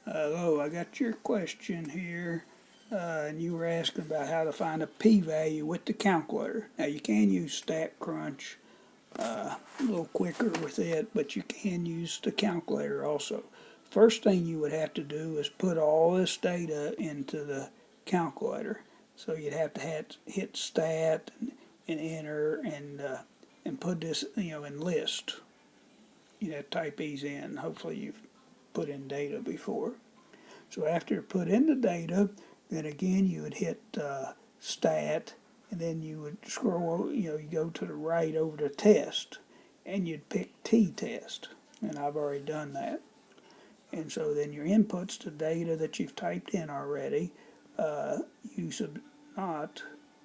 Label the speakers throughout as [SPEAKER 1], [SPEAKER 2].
[SPEAKER 1] Hello, I got your question here, and you were asking about how to find a p-value with the calculator. Now you can use StatCrunch a little quicker with it, but you can use the calculator also. First thing you would have to do is put all this data into the calculator. So you'd have to hit stat and enter and put this in list. You'd have to type these in. Hopefully you've put in data before. So after you put in the data, then again you would hit stat, and then you would scroll, you go to the right over to test, and you'd pick t-test, and I've already done that. And so then your input's the data that you've typed in already. Use of not,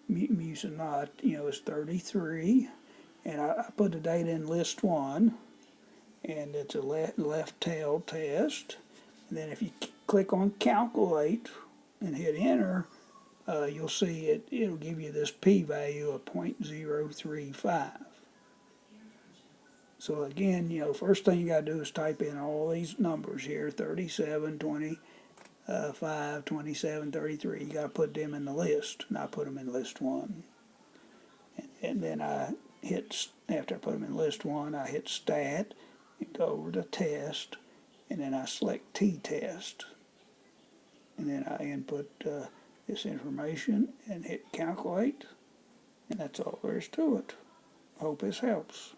[SPEAKER 1] use of not, is 33, and I put the data in list 1, and it's a left tail test. And then if you click on calculate and hit enter, you'll see it'll give you this p-value of 0.035. So again, first thing you got to do is type in all these numbers here, 37, 25, 27, 33. You got to put them in the list, and I put them in list 1. And then after I put them in list 1, I hit stat and go over to test, and then I select t-test. And then I input this information and hit calculate, and that's all there is to it. Hope this helps.